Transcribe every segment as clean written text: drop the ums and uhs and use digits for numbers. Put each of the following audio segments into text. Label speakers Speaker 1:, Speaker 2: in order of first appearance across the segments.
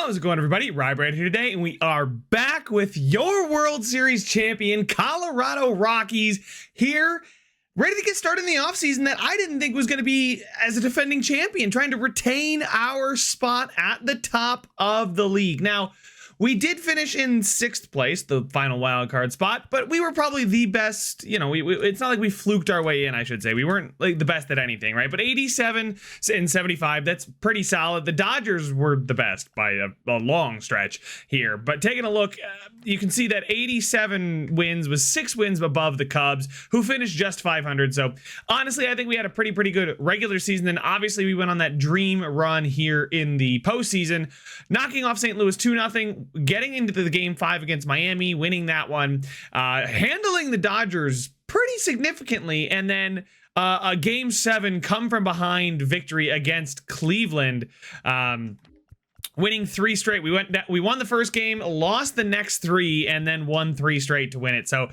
Speaker 1: How's it going, everybody? Ryebrand here today, and we are back with your World Series champion, Colorado Rockies, here, ready to get started in the offseason that I didn't think was going to be as a defending champion, trying to retain our spot at the top of the league. Now, we did finish in 6th place, the final wild card spot, but we were probably the best. You know, it's not like we fluked our way in, I should say. We weren't like the best at anything, right? But 87 and 75, that's pretty solid. The Dodgers were the best by a long stretch here. But taking a look, you can see that 87 wins was 6 wins above the Cubs, who finished just 500. So honestly, I think we had a pretty good regular season. And obviously, we went on that dream run here in the postseason, knocking off St. Louis 2-0. Getting into the game 5 against Miami, winning that one, handling the Dodgers pretty significantly, and then a game 7 come from behind victory against Cleveland, winning 3 straight. We won the first game, lost the next 3, and then won 3 straight to win it. So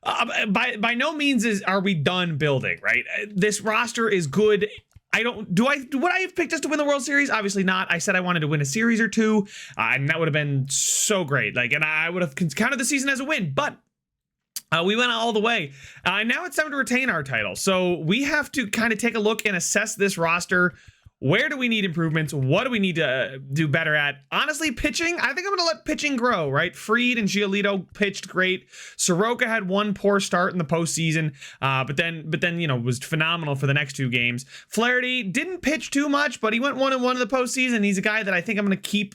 Speaker 1: by no means are we done building, right? This roster is good. Would I have picked us to win the World Series? Obviously not. I said I wanted to win a series or 2, and that would have been so great. And I would have counted the season as a win, but we went all the way. Now it's time to retain our title. So we have to kind of take a look and assess this roster. Where do we need improvements? What do we need to do better at? Honestly, pitching, I think I'm going to let pitching grow, right? Fried and Giolito pitched great. Soroka had one poor start in the postseason, but then, you know, was phenomenal for the next 2 games. Flaherty didn't pitch too much, but he went 1-1 in the postseason. He's a guy that I think I'm going to keep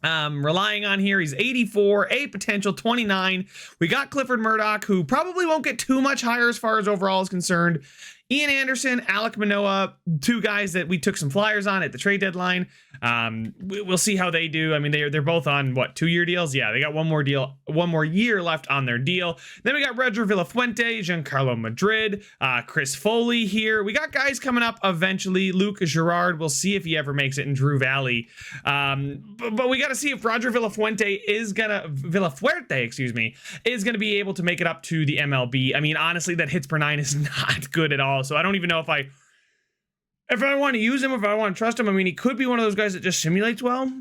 Speaker 1: relying on here. He's 84, A potential 29. We got Clifford Murdoch, who probably won't get too much higher as far as overall is concerned. Ian Anderson, Alek Manoah, 2 guys that we took some flyers on at the trade deadline. We'll see how they do. I mean, they're both on what, 2-year deals? Yeah, they got one more year left on their deal. Then we got Roger Villafuente, Giancarlo Madrid, Chris Foley here. We got guys coming up eventually. Luke Girard, we'll see if he ever makes it in Drew Valley. But we got to see if Roger Villafuerte is gonna be able to make it up to the MLB. I mean, honestly, that hits per 9 is not good at all. So I don't even know if I want to use him, if I want to trust him. I mean, he could be one of those guys that just simulates well.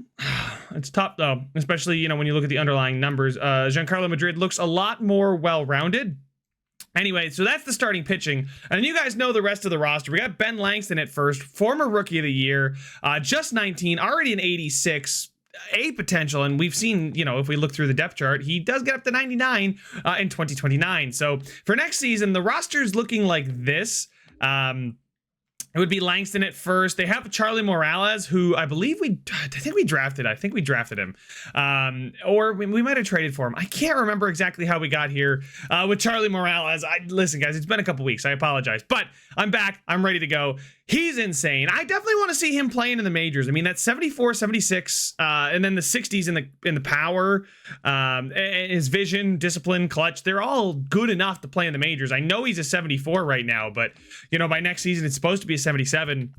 Speaker 1: It's tough though, especially, you know, when you look at the underlying numbers. Giancarlo Madrid looks a lot more well-rounded. Anyway, so that's the starting pitching. And you guys know the rest of the roster. We got Ben Langston at first, former Rookie of the Year, just 19, already an 86. A potential, and we've seen, you know, if we look through the depth chart, he does get up to 99 in 2029. So for next season, the roster's looking like this. It would be Langston at first. They have Charlie Morales, who I think we drafted him. Or we might have traded for him. I can't remember exactly how we got here with Charlie Morales. Listen, guys, it's been a couple weeks. I apologize. But I'm back. I'm ready to go. He's insane. I definitely want to see him playing in the majors. I mean, that's 74, 76, and then the 60s in the power, his vision, discipline, clutch. They're all good enough to play in the majors. I know he's a 74 right now, but, you know, by next season, it's supposed to be a 77.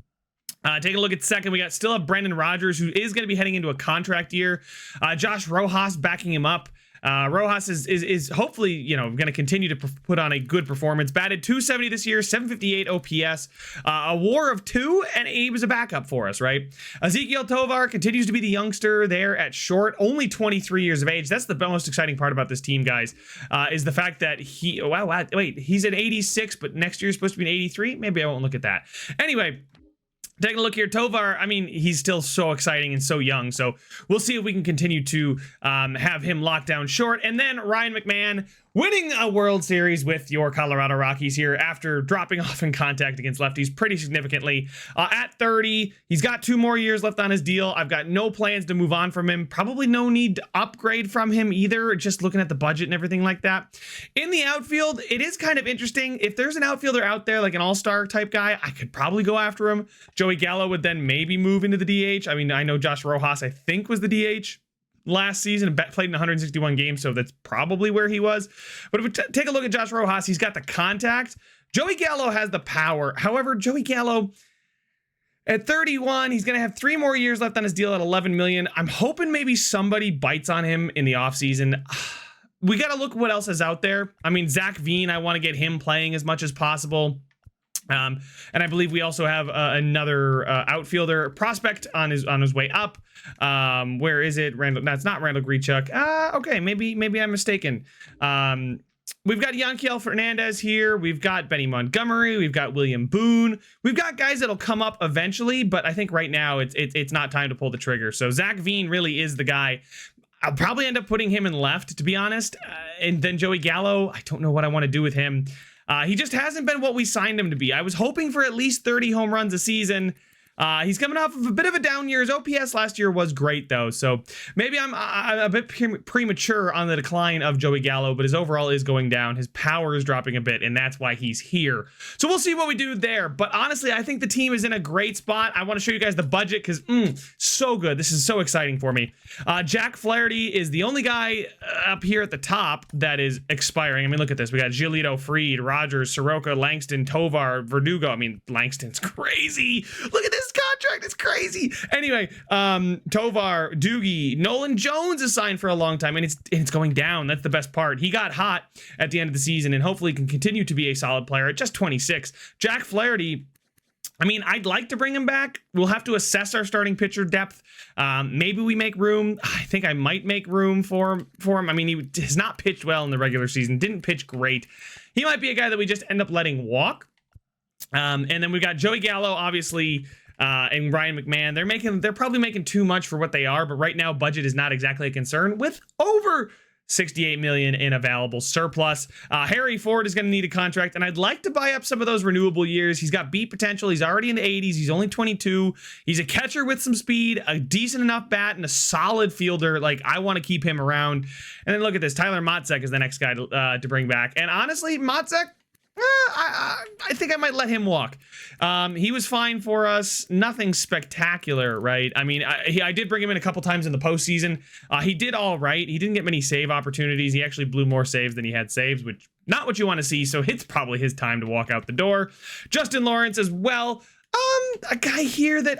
Speaker 1: Take a look at second. We still have Brendan Rodgers, who is going to be heading into a contract year. Josh Rojas backing him up. Rojas is hopefully, you know, going to continue to put on a good performance. Batted .270 this year, 758 OPS, a WAR of 2, and he was a backup for us, right? Ezequiel Tovar continues to be the youngster there at short, only 23 years of age. That's the most exciting part about this team, guys, is the fact that he's an 86, but next year is supposed to be an 83. Maybe I won't look at that. Anyway, taking a look here, Tovar, I mean, he's still so exciting and so young, so we'll see if we can continue to have him locked down short. And then Ryan McMahon winning a World Series with your Colorado Rockies here after dropping off in contact against lefties pretty significantly. At 30, he's got 2 more years left on his deal. I've got no plans to move on from him. Probably no need to upgrade from him either, just looking at the budget and everything like that. In the outfield, it is kind of interesting. If there's an outfielder out there, like an all-star type guy, I could probably go after him. Joey Gallo would then maybe move into the DH. I mean, I know Josh Rojas, I think, was the DH last season, played in 161 games, so that's probably where he was. But if we take a look at Josh Rojas, he's got the contact. Joey Gallo has the power. However, Joey Gallo at 31, he's going to have 3 more years left on his deal at $11 million. I'm hoping maybe somebody bites on him in the offseason. We got to look what else is out there. I mean, Zach Veen, I want to get him playing as much as possible. And I believe we also have another outfielder prospect on his way up. Where is it? Randall? That's not Randall Grichuk. Okay, maybe I'm mistaken. We've got Yanquiel Fernandez here. We've got Benny Montgomery. We've got William Boone. We've got guys that'll come up eventually, but I think right now it's not time to pull the trigger. So Zach Veen really is the guy. I'll probably end up putting him in left, to be honest. And then Joey Gallo, I don't know what I want to do with him. He just hasn't been what we signed him to be. I was hoping for at least 30 home runs a season. He's coming off of a bit of a down year. His OPS last year was great, though. So maybe I'm a bit premature on the decline of Joey Gallo, but his overall is going down. His power is dropping a bit, and that's why he's here. So we'll see what we do there. But honestly, I think the team is in a great spot. I want to show you guys the budget because so good. This is so exciting for me. Jack Flaherty is the only guy up here at the top that is expiring. I mean, look at this. We got Giolito, Fried, Rogers, Soroka, Langston, Tovar, Verdugo. I mean, Langston's crazy. Look at this contract, it's crazy. Anyway, Tovar, Doogie, Nolan Jones is signed for a long time, and it's going down. That's the best part. He got hot at the end of the season and hopefully can continue to be a solid player at just 26. Jack Flaherty, I mean, I'd like to bring him back. We'll have to assess our starting pitcher depth. Maybe we make room. I think I might make room for him. I mean, he has not pitched well in the regular season, didn't pitch great. He might be a guy that we just end up letting walk. And then we got Joey Gallo, obviously, and Ryan McMahon. They're probably making too much for what they are, but right now budget is not exactly a concern with over 68 million in available surplus. Harry Ford is going to need a contract, and I'd like to buy up some of those renewable years. He's got beat potential. He's already in the 80s. He's only 22. He's a catcher with some speed, a decent enough bat, and a solid fielder. Like, I want to keep him around. And then look at this. Tyler Matzek is the next guy to bring back. And honestly, Matzek, I think I might let him walk. He was fine for us. Nothing spectacular, right? I mean, I did bring him in a couple times in the postseason. He did all right. He didn't get many save opportunities. He actually blew more saves than he had saves, which not what you want to see. So it's probably his time to walk out the door. Justin Lawrence as well. A guy here that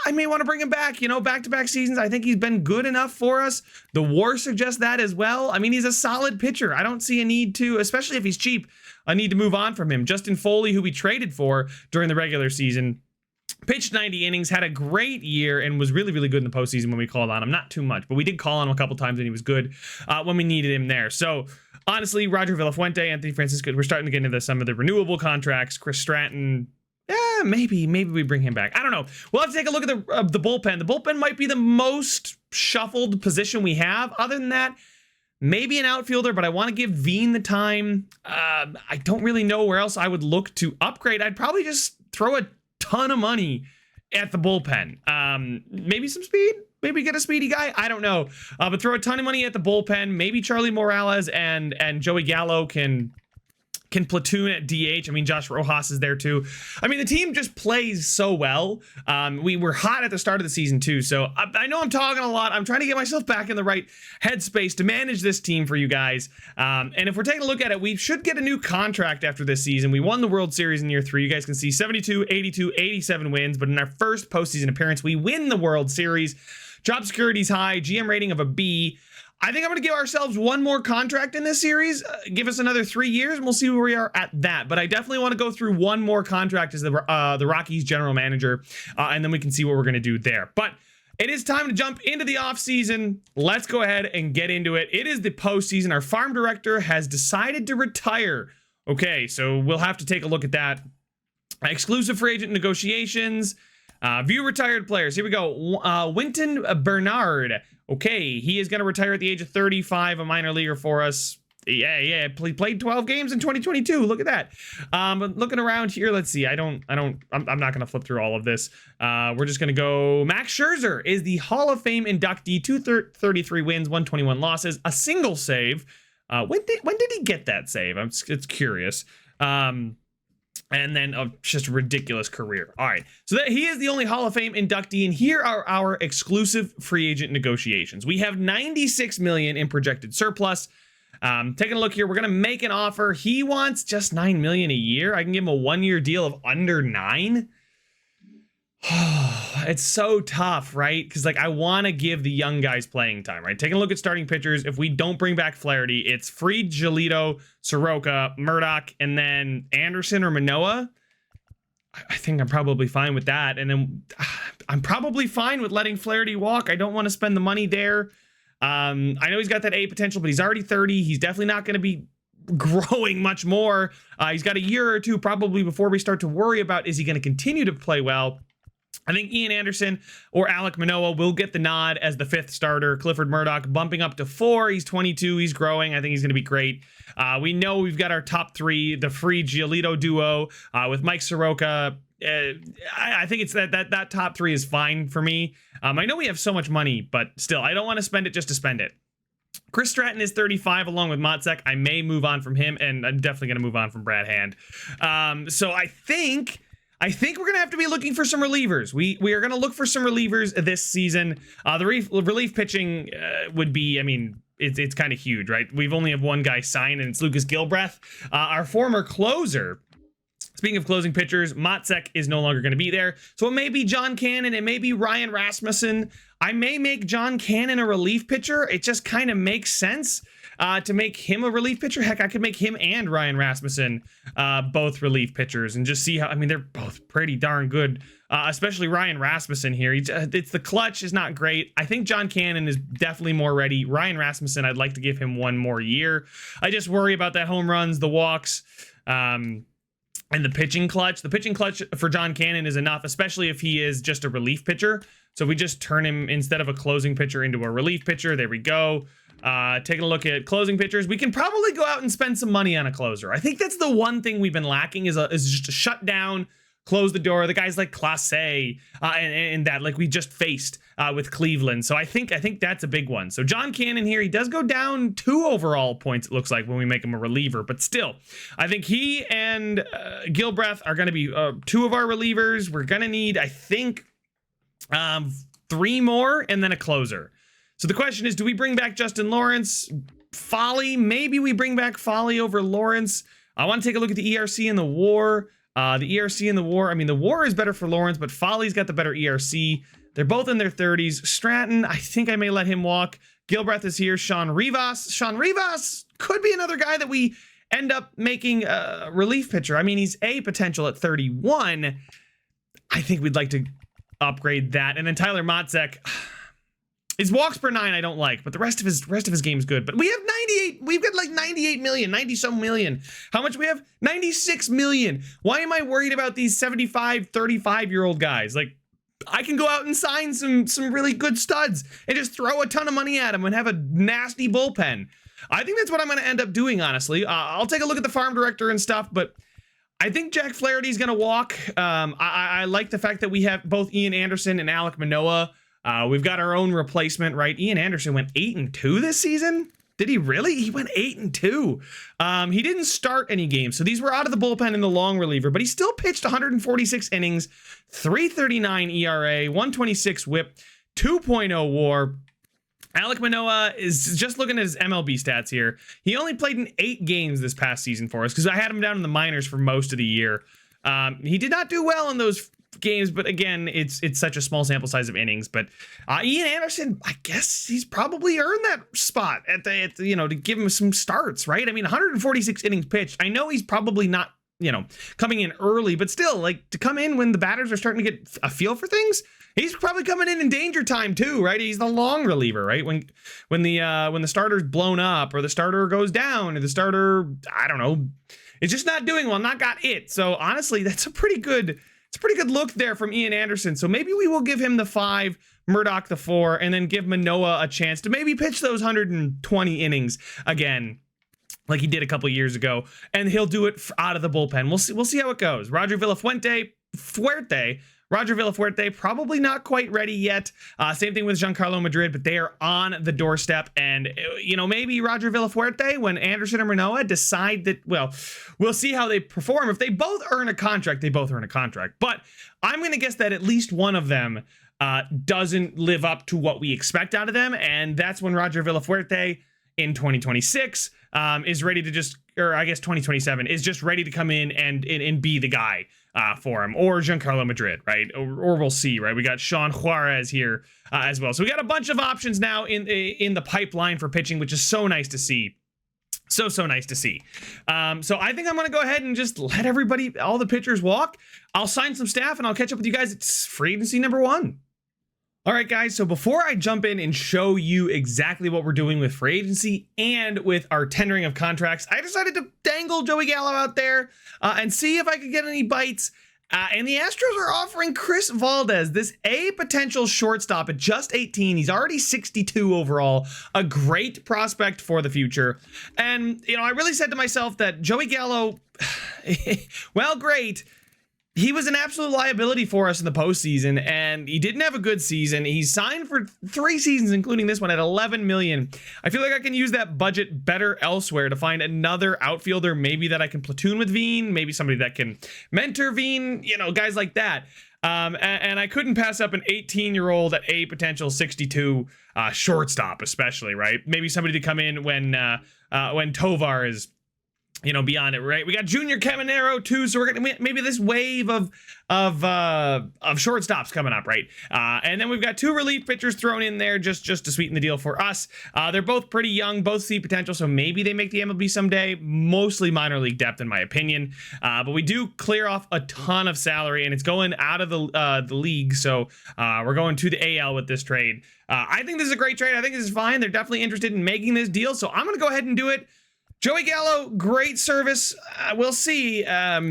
Speaker 1: I may want to bring him back, back-to-back seasons. I think he's been good enough for us. The WAR suggests that as well. I mean, he's a solid pitcher. I don't see a need to, especially if he's cheap, I need to move on from him. Justin Foley, who we traded for during the regular season, pitched 90 innings, had a great year, and was really, really good in the postseason when we called on him. Not too much, but we did call on him a couple times, and he was good when we needed him there. So, honestly, Roger Villafuente, Anthony Francisco, we're starting to get into some of the renewable contracts. Chris Stratton, yeah, maybe we bring him back. I don't know. We'll have to take a look at the bullpen. The bullpen might be the most shuffled position we have. Other than that, maybe an outfielder, but I want to give Veen the time. I don't really know where else I would look to upgrade. I'd probably just throw a ton of money at the bullpen. Maybe some speed. Maybe get a speedy guy. I don't know. But throw a ton of money at the bullpen. Maybe Charlie Morales and Joey Gallo can platoon at DH. I mean, Josh Rojas is there too. I mean, the team just plays so well. We were hot at the start of the season too. So I know I'm talking a lot. I'm trying to get myself back in the right headspace to manage this team for you guys. And if we're taking a look at it, we should get a new contract after this season. We won the World Series in year 3. You guys can see 72, 82, 87 wins. But in our first postseason appearance, we win the World Series. Job security's high. GM rating of a B. I think I'm going to give ourselves one more contract in this series. Give us another 3 years, and we'll see where we are at that. But I definitely want to go through one more contract as the Rockies general manager, and then we can see what we're going to do there. But it is time to jump into the offseason. Let's go ahead and get into it. It is the postseason. Our farm director has decided to retire. Okay, so we'll have to take a look at that. Exclusive free agent negotiations. View retired players. Here we go. Winton Bernard. Okay, he is going to retire at the age of 35, a minor leaguer for us. Yeah, played 12 games in 2022. Look at that. But looking around here, let's see. I'm not going to flip through all of this. We're just going to go. Max Scherzer is the Hall of Fame inductee. 233 wins, 121 losses, a single save. When did he get that save? It's curious. And then just a ridiculous career. All right, so he is the only Hall of Fame inductee, and here are our exclusive free agent negotiations. We have 96 million in projected surplus. Taking a look here, we're gonna make an offer. He wants just 9 million a year. I can give him a 1-year deal of under 9. It's so tough, right? Because I want to give the young guys playing time, right? Taking a look at starting pitchers, if we don't bring back Flaherty, it's Fried, Giolito, Soroka, Murdoch, and then Anderson or Manoah. I think I'm probably fine with that. And then I'm probably fine with letting Flaherty walk. I don't want to spend the money there. I know he's got that A potential, but he's already 30. He's definitely not going to be growing much more. He's got a year or two probably before we start to worry about, is he going to continue to play well? I think Ian Anderson or Alek Manoah will get the nod as the 5th starter. Clifford Murdoch bumping up to 4. He's 22. He's growing. I think he's going to be great. We know we've got our top 3, the free Giolito duo with Mike Soroka. I think it's that top 3 is fine for me. I know we have so much money, but still, I don't want to spend it just to spend it. Chris Stratton is 35 along with Motzek. I may move on from him, and I'm definitely going to move on from Brad Hand. So I think we're going to have to be looking for some relievers. We are going to look for some relievers this season. The relief pitching would be, I mean, it's kind of huge, right? We've only have one guy signed, and it's Lucas Gilbreth. Our former closer, speaking of closing pitchers, Motzek is no longer going to be there. So it may be John Cannon. It may be Ryan Rasmussen. I may make John Cannon a relief pitcher. It just kind of makes sense to make him a relief pitcher. Heck, I could make him and Ryan Rasmussen both relief pitchers and just see how, I mean, they're both pretty darn good, especially Ryan Rasmussen here. It's the clutch is not great. I think John Cannon is definitely more ready. Ryan Rasmussen, I'd like to give him one more year. I just worry about that home runs, the walks, and the pitching clutch. The pitching clutch for John Cannon is enough, especially if he is just a relief pitcher. So we just turn him, instead of a closing pitcher, into a relief pitcher. There we go. Taking a look at closing pitchers, we can probably go out and spend some money on a closer. I think that's the one thing we've been lacking is just a shut down, close the door. The guys like Clase and that, like we just faced with Cleveland. So I think that's a big one. So John Cannon here, he does go down 2 overall points, it looks like, when we make him a reliever. But still, I think he and Gilbreth are going to be 2 of our relievers. We're going to need, I think, 3 more and then a closer. So the question is, do we bring back Justin Lawrence? Folly? Maybe we bring back Folly over Lawrence. I want to take a look at the ERC and the WAR. The ERC and the WAR, I mean, the WAR is better for Lawrence, but Folly's got the better ERC. They're both in their 30s. Stratton, I think I may let him walk. Gilbreth is here. Sean Rivas. Sean Rivas could be another guy that we end up making a relief pitcher. I mean, he's A potential at 31. I think we'd like to upgrade that. And then Tyler Motzek, his walks per 9 I don't like, but the rest of his game's good. But we have 98, we've got like 98 million, 90 some million. How much we have? 96 million. Why am I worried about these 75, 35-year-old guys? Like, I can go out and sign some really good studs and just throw a ton of money at them and have a nasty bullpen. I think that's what I'm going to end up doing, honestly. I'll take a look at the farm director and stuff, but I think Jack Flaherty's going to walk. I like the fact that we have both Ian Anderson and Alek Manoah. We've got our own replacement, right? Ian Anderson went 8-2 this season. Did he really? He went 8-2. He didn't start any games, so these were out of the bullpen in the long reliever, but he still pitched 146 innings, 3.39 ERA, 126 WHIP, 2.0 WAR. Alek Manoah is just looking at his MLB stats here. He only played in 8 games this past season for us because I had him down in the minors for most of the year. He did not do well in those games, but again, it's such a small sample size of innings. But Ian Anderson, I guess he's probably earned that spot at the to give him some starts, right? I mean, 146 innings pitched. I know he's probably not coming in early, but still, like, to come in when the batters are starting to get a feel for things, he's probably coming in danger time too, right? He's the long reliever, right? When the starter's blown up or the starter goes down or the starter, I don't know, it's just not doing well, not got it. So honestly, that's a pretty good look there from Ian Anderson. So maybe we will give him the 5, Murdoch the 4, and then give Manoah a chance to maybe pitch those 120 innings again, like he did a couple years ago, and he'll do it out of the bullpen. We'll see how it goes. Roger Villafuerte, probably not quite ready yet. Same thing with Giancarlo Madrid, but they are on the doorstep. And, maybe Roger Villafuerte, when Anderson or Manoah decide that, well, we'll see how they perform. If they both earn a contract, they both earn a contract. But I'm going to guess that at least one of them doesn't live up to what we expect out of them. And that's when Roger Villafuerte in 2026 is ready to just, or I guess 2027 is just ready to come in and be the guy for him, or Giancarlo Madrid, right? Or we'll see, right? We got Sean Juarez here as well. So we got a bunch of options now in the pipeline for pitching, which is so nice to see. So nice to see. So I think I'm going to go ahead and just let everybody, all the pitchers walk. I'll sign some staff and I'll catch up with you guys. It's free agency number 1. All right, guys, so before I jump in and show you exactly what we're doing with free agency and with our tendering of contracts, I decided to dangle Joey Gallo out there and see if I could get any bites. And the Astros are offering Chris Valdez, this potential shortstop at just 18. He's already 62 overall, a great prospect for the future. And, you know, I really said to myself that Joey Gallo, well, great. He was an absolute liability for us in the postseason, and he didn't have a good season. He's signed for 3 seasons, including this one, at $11 million. I feel like I can use that budget better elsewhere to find another outfielder, maybe that I can platoon with Veen, maybe somebody that can mentor Veen, you know, guys like that. And I couldn't pass up an 18-year-old at a potential 62 shortstop, especially, right? Maybe somebody to come in when Tovar is, you know, beyond it, right? We got Junior Caminero too, so we're gonna maybe this wave of shortstops coming up, right? And then we've got 2 relief pitchers thrown in there just to sweeten the deal for us. They're both pretty young, both see potential, so maybe they make the MLB someday. Mostly minor league depth, in my opinion. But we do clear off a ton of salary, and it's going out of the league, so we're going to the AL with this trade. I think this is a great trade. I think this is fine. They're definitely interested in making this deal, so I'm gonna go ahead and do it. Joey Gallo, great service. We'll see. Yeah,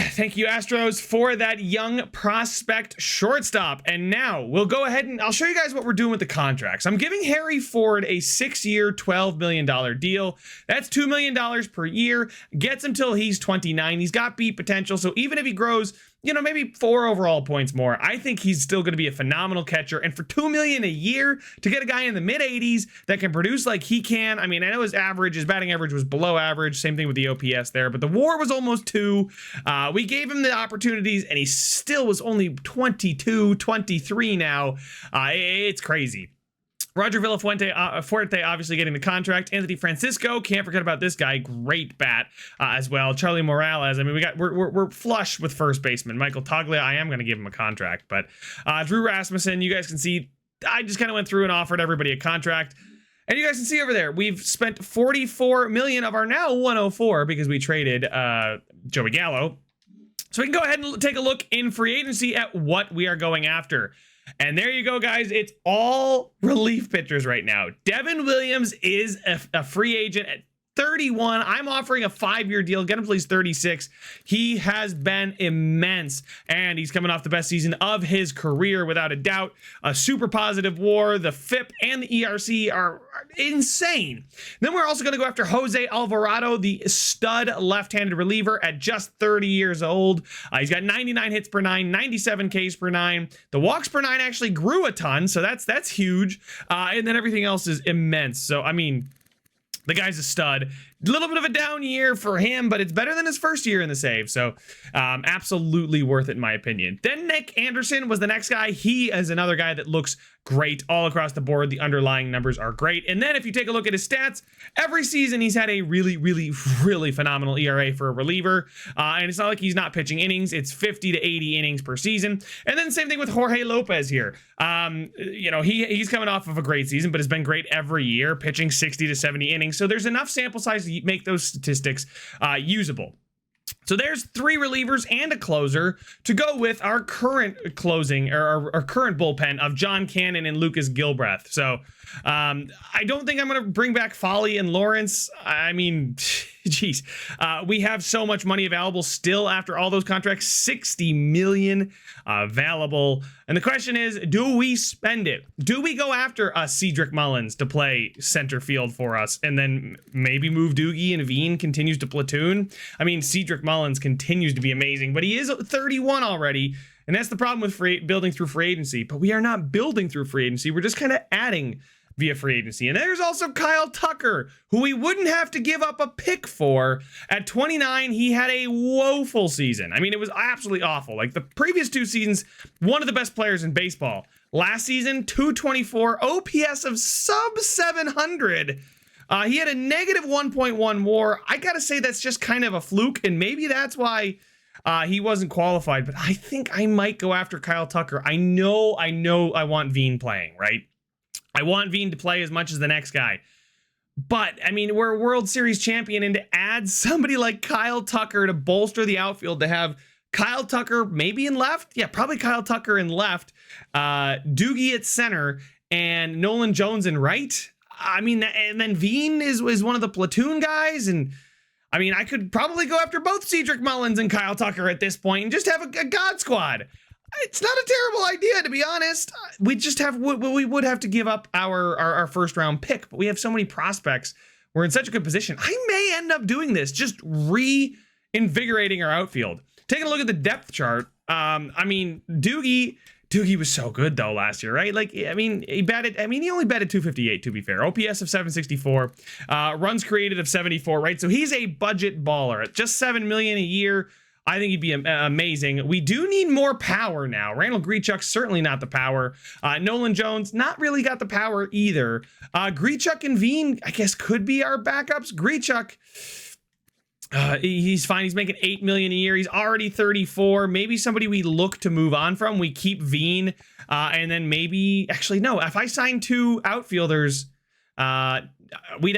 Speaker 1: thank you, Astros, for that young prospect shortstop. And now we'll go ahead and I'll show you guys what we're doing with the contracts. I'm giving Harry Ford a 6-year, $12 million deal. That's $2 million per year. Gets him till he's 29. He's got beat potential. So even if he grows, you know, maybe 4 overall points more, I think he's still going to be a phenomenal catcher. And for $2 million a year to get a guy in the mid 80s that can produce like he can, I mean, I know his batting average was below average. Same thing with the OPS there, but the WAR was almost 2. We gave him the opportunities, and he still was only 22, 23 now. It's crazy. Roger Villafuerte obviously getting the contract. Anthony Francisco, can't forget about this guy, great bat as well. Charlie Morales, I mean, we're flush with first baseman. Michael Toglia, I am going to give him a contract, but Drew Rasmussen, you guys can see, I just kind of went through and offered everybody a contract. And you guys can see over there, we've spent $44 million of our now $104 because we traded Joey Gallo. So we can go ahead and take a look in free agency at what we are going after. And there you go, guys. It's all relief pitchers right now. Devin Williams is a free agent at 31. I'm offering a 5-year deal. Get him till he's 36. He has been immense, and he's coming off the best season of his career, without a doubt. A super positive WAR. The FIP and the ERC are insane. Then we're also going to go after Jose Alvarado, the stud left-handed reliever at just 30 years old. He's got 99 hits per 9, 97 Ks per 9. The walks per 9 actually grew a ton, so that's huge. And then everything else is immense. So, I mean, the guy's a stud. A little bit of a down year for him, but it's better than his first year in the save. So absolutely worth it, in my opinion. Then Nick Anderson was the next guy. He is another guy that looks great all across the board. The underlying numbers are great. And then if you take a look at his stats, every season he's had a really, really, really phenomenal ERA for a reliever. And it's not like he's not pitching innings. It's 50 to 80 innings per season. And then same thing with Jorge Lopez here. You know, he's coming off of a great season, but has been great every year, pitching 60 to 70 innings. So there's enough sample size to make those statistics usable. So there's 3 relievers and a closer to go with our current closing, or our current bullpen of John Cannon and Lucas Gilbreth. So I don't think I'm going to bring back Foley and Lawrence. I mean, geez, we have so much money available still after all those contracts, $60 million available. And the question is, do we spend it? Do we go after Cedric Mullins to play center field for us, and then maybe move Doogie and Veen continues to platoon? I mean, Cedric Mullins continues to be amazing, but he is 31 already. And that's the problem with building through free agency. But we are not building through free agency. We're just kind of adding via free agency. And there's also Kyle Tucker, who we wouldn't have to give up a pick for. At 29, he had a woeful season. I mean, it was absolutely awful. Like the previous 2 seasons, one of the best players in baseball. Last season, 224, OPS of sub 700. He had a negative 1.1 WAR. I gotta say that's just kind of a fluke, and maybe that's why he wasn't qualified. But I think I might go after Kyle Tucker. I know I want Veen playing, right? I want Veen to play as much as the next guy. But I mean, we're a World Series champion, and to add somebody like Kyle Tucker to bolster the outfield, to have Kyle Tucker maybe in left, yeah, probably Kyle Tucker in left, Doogie at center, and Nolan Jones in right. I mean, and then Veen is one of the platoon guys, and I mean, I could probably go after both Cedric Mullins and Kyle Tucker at this point and just have a God squad. It's not a terrible idea, to be honest. We would have to give up our first round pick, but we have so many prospects. We're in such a good position. I may end up doing this, just reinvigorating our outfield. Taking a look at the depth chart. I mean, Doogie was so good though last year, right? Like, I mean, he only batted 258 to be fair. OPS of 764, runs created of 74, right? So he's a budget baller at just $7 million a year. I think he'd be amazing. We do need more power now. Randall Grichuk, certainly not the power. Nolan Jones, not really got the power either. Grichuk and Veen, I guess, could be our backups. Grichuk, he's fine. He's making $8 million a year. He's already 34. Maybe somebody we look to move on from. We keep Veen, and then maybe, actually, no. If I sign 2 outfielders, we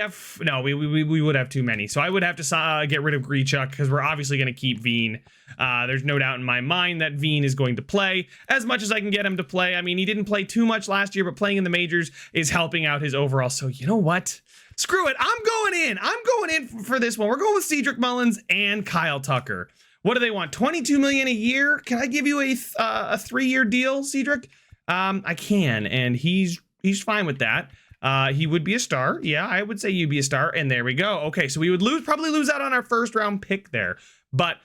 Speaker 1: would have too many. So I would have to get rid of Grichuk because we're obviously going to keep Veen. There's no doubt in my mind that Veen is going to play as much as I can get him to play. I mean, he didn't play too much last year, but playing in the majors is helping out his overall. So you know what? Screw it. I'm going in for this one. We're going with Cedric Mullins and Kyle Tucker. What do they want? $22 million a year? Can I give you a 3-year deal, Cedric? I can, and he's fine with that. He would be a star. Yeah, I would say you'd be a star. And there we go. Okay, so we would probably lose out on our first round pick there, but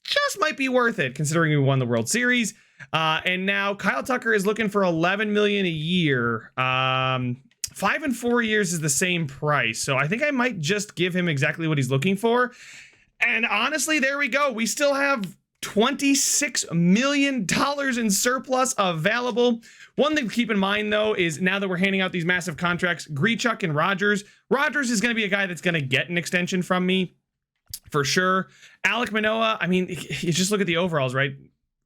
Speaker 1: just might be worth it considering we won the World Series. And now Kyle Tucker is looking for $11 million a year. 5 and 4 years is the same price. So I think I might just give him exactly what he's looking for. And honestly, there we go. We still have $26 million in surplus available. One thing to keep in mind, though, is now that we're handing out these massive contracts, Grichuk and Rogers is going to be a guy that's going to get an extension from me for sure. Alek Manoah, I mean, you just look at the overalls, right?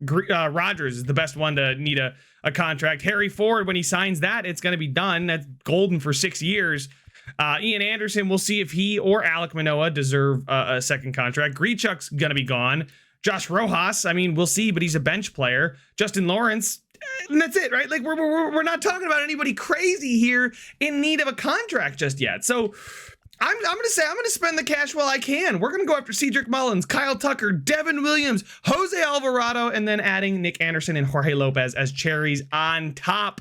Speaker 1: Rogers is the best one to need a contract. Harry Ford, when he signs that, it's going to be done. That's golden for 6 years. Ian Anderson, we'll see if he or Alek Manoah deserve a second contract. Grichuk's going to be gone. Josh Rojas, I mean, we'll see, but he's a bench player. Justin Lawrence, and that's it, right? Like we're not talking about anybody crazy here in need of a contract just yet. So I'm gonna spend the cash while I can. We're gonna go after Cedric Mullins, Kyle Tucker, Devin Williams, Jose Alvarado, and then adding Nick Anderson and Jorge Lopez as cherries on top.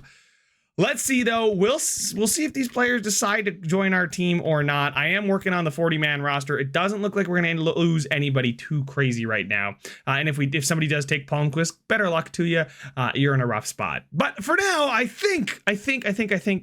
Speaker 1: Let's see, though. We'll see if these players decide to join our team or not. I am working on the 40-man roster. It doesn't look like we're going to lose anybody too crazy right now. And if somebody does take Palmquist, better luck to you. You're in a rough spot. But for now, I think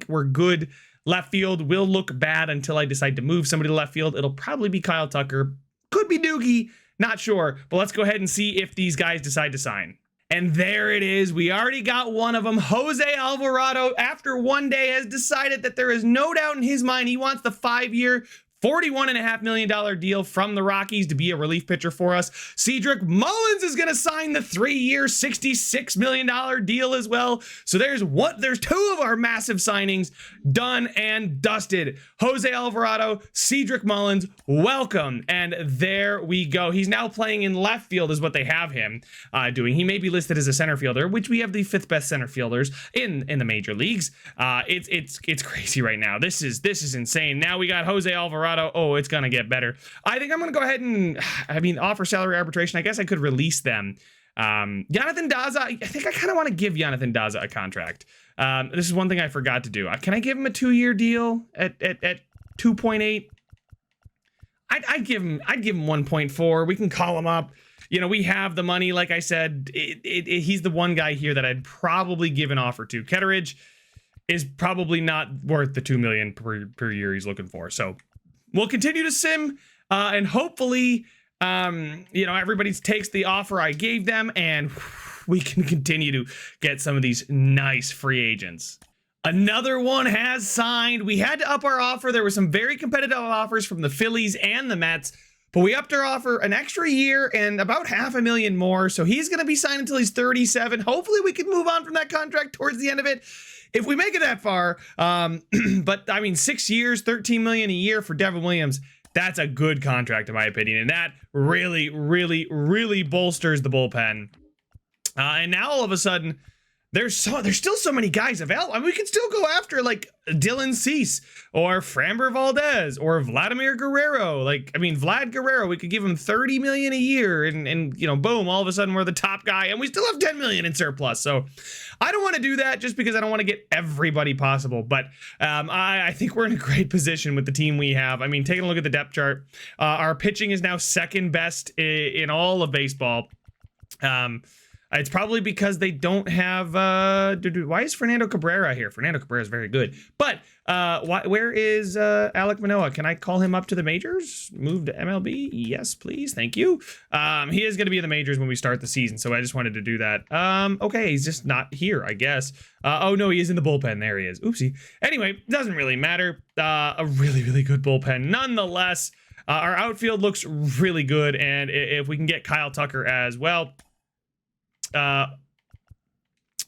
Speaker 1: we're good. Left field will look bad until I decide to move somebody to left field. It'll probably be Kyle Tucker. Could be Doogie. Not sure. But let's go ahead and see if these guys decide to sign. And there it is. We already got one of them. Jose Alvarado, after one day, has decided that there is no doubt in his mind he wants the 5-year, $41.5 million deal from the Rockies to be a relief pitcher for us. Cedric Mullins is going to sign the 3-year, $66 million deal as well. So there's 2 of our massive signings done and dusted. Jose Alvarado, Cedric Mullins, welcome. And there we go. He's now playing in left field is what they have him doing. He may be listed as a center fielder, which we have the 5th best center fielders in the major leagues. It's crazy right now. This is insane. Now we got Jose Alvarado. Oh, it's gonna get better. I think I'm gonna go ahead and offer salary arbitration. I guess I could release them. Jonathan Daza, I think I kind of want to give Jonathan Daza a contract. This is one thing I forgot to do. Can I give him a 2-year deal at 2.8? I'd give him 1.4. We can call him up. You know, we have the money. Like I said, he's the one guy here that I'd probably give an offer to. Ketteridge is probably not worth the $2 million per year he's looking for. So we'll continue to sim, and hopefully, everybody takes the offer I gave them, and we can continue to get some of these nice free agents. Another one has signed. We had to up our offer. There were some very competitive offers from the Phillies and the Mets, but we upped our offer an extra year and about $500,000 more. So he's going to be signed until he's 37. Hopefully we can move on from that contract towards the end of it. if we make it that far. But I mean, 6 years, 13 million a year for Devin Williams. That's a good contract, in my opinion. And that really, really, really bolsters the bullpen. And now all of a sudden, there's still so many guys available. I mean, we can still go after like Dylan Cease or Framber Valdez or Vladimir Guerrero. Like, I mean, Vlad Guerrero, we could give him 30 million a year and you know, boom, all of a sudden we're the top guy and we still have 10 million in surplus. So I don't want to do that just because I don't want to get everybody possible. But I think we're in a great position with the team we have. I mean, taking a look at the depth chart, our pitching is now second best in all of baseball. It's probably because they don't have, why is Fernando Cabrera here? Fernando Cabrera is very good. But where is Alek Manoah? Can I call him up to the majors? Move to MLB? Yes, please. Thank you. He is going to be in the majors when we start the season, so I just wanted to do that. Okay, he's just not here, I guess. Oh, no, he is in the bullpen. There he is. Oopsie. Anyway, doesn't really matter. A really, really good bullpen. Nonetheless, our outfield looks really good, and if we can get Kyle Tucker as well,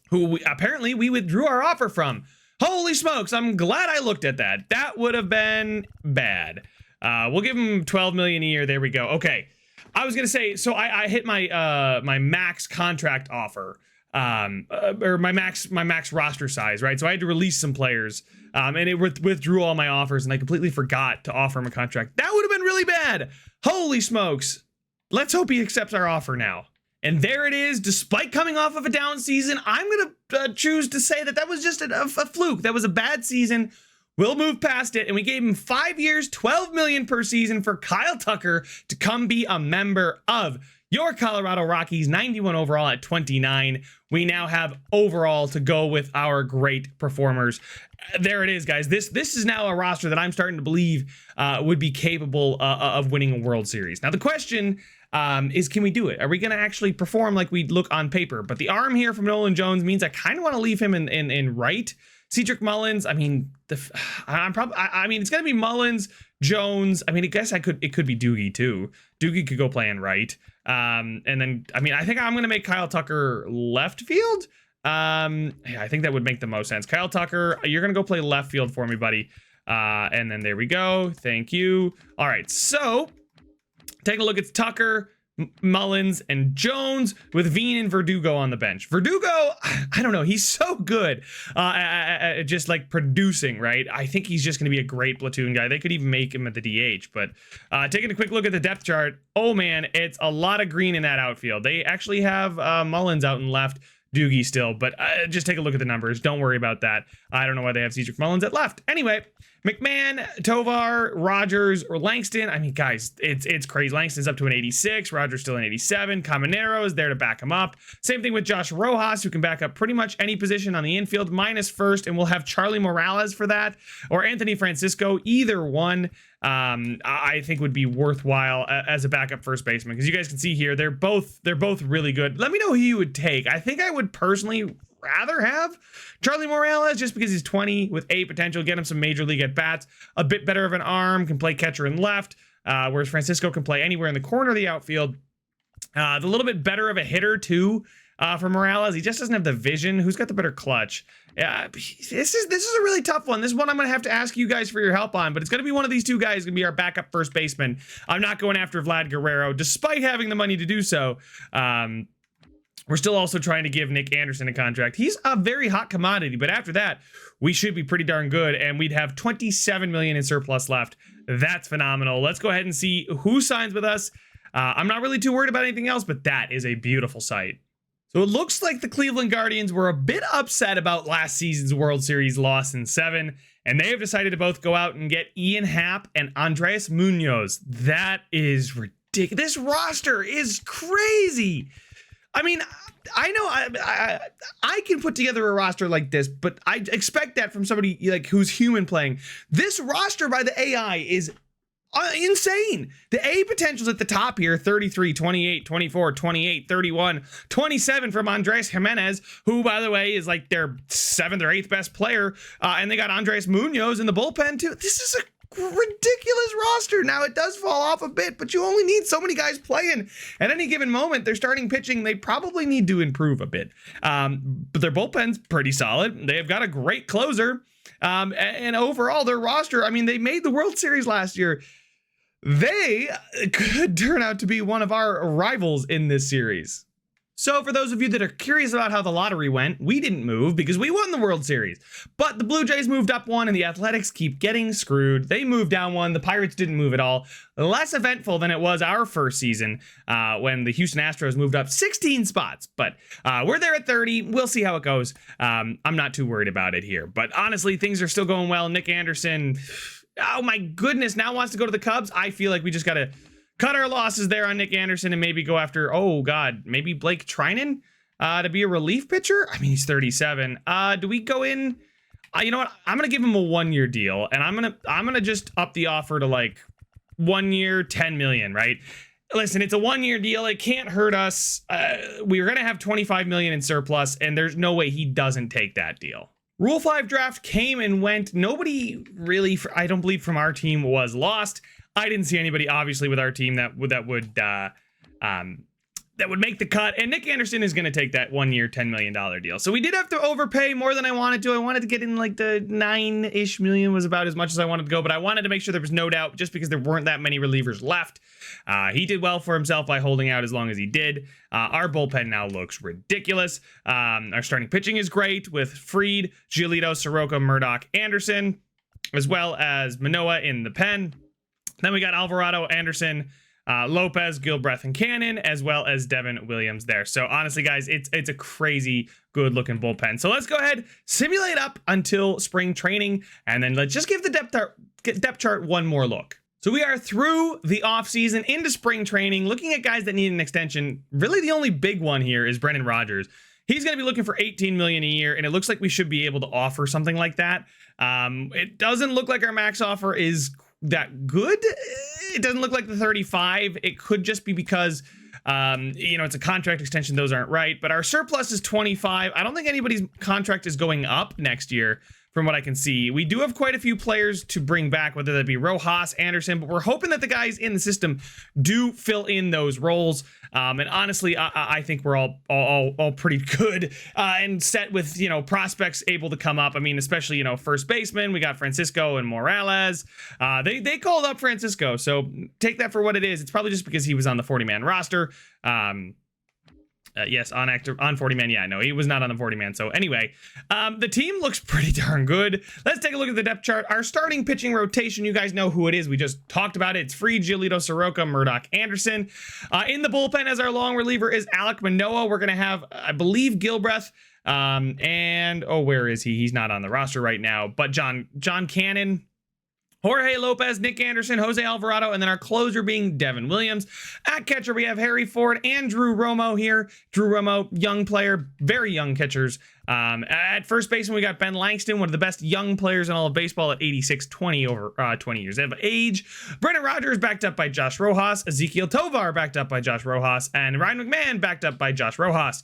Speaker 1: who apparently we withdrew our offer from. Holy smokes, I'm glad I looked at that. That would have been bad. We'll give him 12 million a year. There we go. Okay. I was gonna say, so I hit my my max contract offer, or my max roster size, right? So I had to release some players, and it withdrew all my offers, and I completely forgot to offer him a contract. That would have been really bad. Holy smokes. Let's hope he accepts our offer now. And there it is. Despite coming off of a down season, I'm going to choose to say that was just a fluke. That was a bad season. We'll move past it. And we gave him 5 years, 12 million per season for Kyle Tucker to come be a member of your Colorado Rockies, 91 overall at 29. We now have overall to go with our great performers. There it is, guys. This is now a roster that I'm starting to believe would be capable of winning a World Series. Now, the question is, can we do it? Are we going to actually perform like we look on paper? But the arm here from Nolan Jones means I kind of want to leave him in right. Cedric Mullins, I mean, I mean, it's going to be Mullins, Jones. I mean, I guess it could be Doogie too. Doogie could go play in right. And then, I mean, I think I'm going to make Kyle Tucker left field. Yeah, I think that would make the most sense. Kyle Tucker, you're going to go play left field for me, buddy. And then there we go. Thank you. All right. So taking a look at Tucker, Mullins, and Jones with Veen and Verdugo on the bench. Verdugo, I don't know. He's so good at just like producing, right? I think he's just going to be a great platoon guy. They could even make him at the DH. But taking a quick look at the depth chart, oh man, it's a lot of green in that outfield. They actually have Mullins out in left, Doogie still, but just take a look at the numbers. Don't worry about that. I don't know why they have Cedric Mullins at left. Anyway, McMahon, Tovar, Rogers, or Langston. I mean, guys, it's crazy. Langston's up to an 86. Rogers still an 87. Caminero is there to back him up. Same thing with Josh Rojas, who can back up pretty much any position on the infield, minus first, and we'll have Charlie Morales for that, or Anthony Francisco. Either one, I think would be worthwhile as a backup first baseman, because you guys can see here they're both really good. Let me know who you would take. I think I would personally rather have Charlie Morales just because he's 20 with A potential, get him some major league at bats, a bit better of an arm, can play catcher and left, whereas Francisco can play anywhere in the corner of the outfield. A little bit better of a hitter too for Morales. He just doesn't have the vision. Who's got the better clutch? This is a really tough one. This is one I'm going to have to ask you guys for your help on, but it's going to be one of these two guys going to be our backup first baseman. I'm not going after Vlad Guerrero, despite having the money to do so. We're still also trying to give Nick Anderson a contract. He's a very hot commodity, but after that, we should be pretty darn good, and we'd have 27 million in surplus left. That's phenomenal. Let's go ahead and see who signs with us. I'm not really too worried about anything else, but that is a beautiful sight. So it looks like the Cleveland Guardians were a bit upset about last season's World Series loss in 7, and they have decided to both go out and get Ian Happ and Andres Munoz. That is ridiculous. This roster is crazy. I mean, I know I can put together a roster like this, but I expect that from somebody like who's human playing. This roster by the AI is insane. The A potential's at the top here: 33, 28, 24, 28, 31, 27 from Andres Jimenez, who, by the way, is like their 7th or 8th best player. And they got Andres Munoz in the bullpen too. This is a ridiculous roster. Now, it does fall off a bit, but you only need so many guys playing. At any given moment, their starting pitching, they probably need to improve a bit. But their bullpen's pretty solid. They've got a great closer. And overall, their roster, I mean, they made the World Series last year. They could turn out to be one of our rivals in this series. So for those of you that are curious about how the lottery went, we didn't move because we won the World Series. But the Blue Jays moved up one and the Athletics keep getting screwed. They moved down one. The Pirates didn't move at all. Less eventful than it was our first season when the Houston Astros moved up 16 spots. But we're there at 30. We'll see how it goes. I'm not too worried about it here. But honestly, things are still going well. Nick Anderson, oh my goodness, now wants to go to the Cubs. I feel like we just got to cut our losses there on Nick Anderson and maybe go after, oh God, maybe Blake Trinan to be a relief pitcher. I mean, he's 37. Do we go in? You know what? I'm gonna give him a 1-year deal, and I'm gonna just up the offer to like 1 year, 10 million. Right? Listen, it's a 1-year deal. It can't hurt us. We're gonna have 25 million in surplus, and there's no way he doesn't take that deal. Rule 5 draft came and went. Nobody really, I don't believe, from our team was lost. I didn't see anybody, obviously, with our team that would make the cut. And Nick Anderson is going to take that 1-year, $10 million deal. So we did have to overpay more than I wanted to. I wanted to get in like the 9-ish million was about as much as I wanted to go. But I wanted to make sure there was no doubt just because there weren't that many relievers left. He did well for himself by holding out as long as he did. Our bullpen now looks ridiculous. Our starting pitching is great with Fried, Giolito, Soroka, Murdoch, Anderson, as well as Manoah in the pen. Then we got Alvarado, Anderson, Lopez, Gilbreth, and Cannon, as well as Devin Williams there. So honestly, guys, it's a crazy good looking bullpen. So let's go ahead, simulate up until spring training, and then let's just give the depth chart one more look. So we are through the offseason into spring training, looking at guys that need an extension. Really, the only big one here is Brendan Rodgers. He's going to be looking for $18 million a year, and it looks like we should be able to offer something like that. It doesn't look like our max offer is that good. It doesn't look like the 35. It could just be because it's a contract extension. Those aren't right, but our surplus is 25. I don't think anybody's contract is going up next year from what I can see. We do have quite a few players to bring back, whether that be Rojas, Anderson, but we're hoping that the guys in the system do fill in those roles. And honestly, I think we're all pretty good and set with, prospects able to come up. I mean, especially, first baseman, we got Francisco and Morales. They called up Francisco, so take that for what it is. It's probably just because he was on the 40-man roster. Yes, on 40-man. Yeah, no, he was not on the 40-man. So anyway, the team looks pretty darn good. Let's take a look at the depth chart. Our starting pitching rotation, you guys know who it is. We just talked about it. It's Fried, Giolito, Soroka, Murdoch, Anderson. In the bullpen as our long reliever is Alek Manoah. We're going to have, I believe, Gilbreth. Where is he? He's not on the roster right now. But John Cannon, Jorge Lopez, Nick Anderson, Jose Alvarado, and then our closer being Devin Williams. At catcher, we have Harry Ford and Drew Romo here. Drew Romo, young player, very young catchers. At first baseman, we got Ben Langston, one of the best young players in all of baseball at 86-20 over 20 years of age. Brendan Rodgers backed up by Josh Rojas. Ezekiel Tovar backed up by Josh Rojas. And Ryan McMahon backed up by Josh Rojas.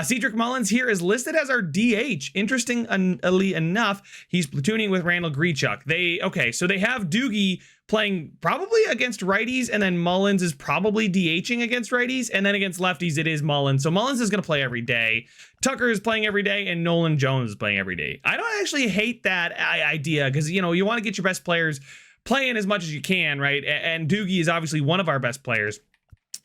Speaker 1: Cedric Mullins here is listed as our DH. Interestingly enough, he's platooning with Randall Grichuk. So they have Doogie playing probably against righties, and then Mullins is probably DHing against righties, and then against lefties, it is Mullins. So Mullins is going to play every day. Tucker is playing every day, and Nolan Jones is playing every day. I don't actually hate that idea because, you want to get your best players playing as much as you can, right? And Doogie is obviously one of our best players.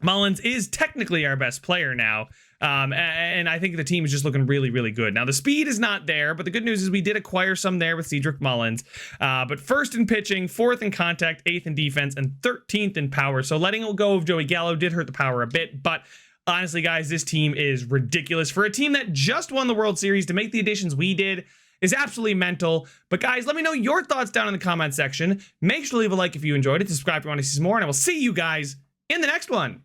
Speaker 1: Mullins is technically our best player now. And I think the team is just looking really, really good. Now, the speed is not there, but the good news is we did acquire some there with Cedric Mullins. But first in pitching, fourth in contact, eighth in defense, and 13th in power. So letting go of Joey Gallo did hurt the power a bit. But honestly, guys, this team is ridiculous. For a team that just won the World Series, to make the additions we did is absolutely mental. But guys, let me know your thoughts down in the comment section. Make sure to leave a like if you enjoyed it. Subscribe if you want to see some more. And I will see you guys in the next one.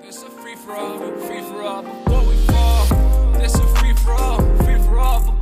Speaker 2: It's a free for all, before we fall. It's a free for all,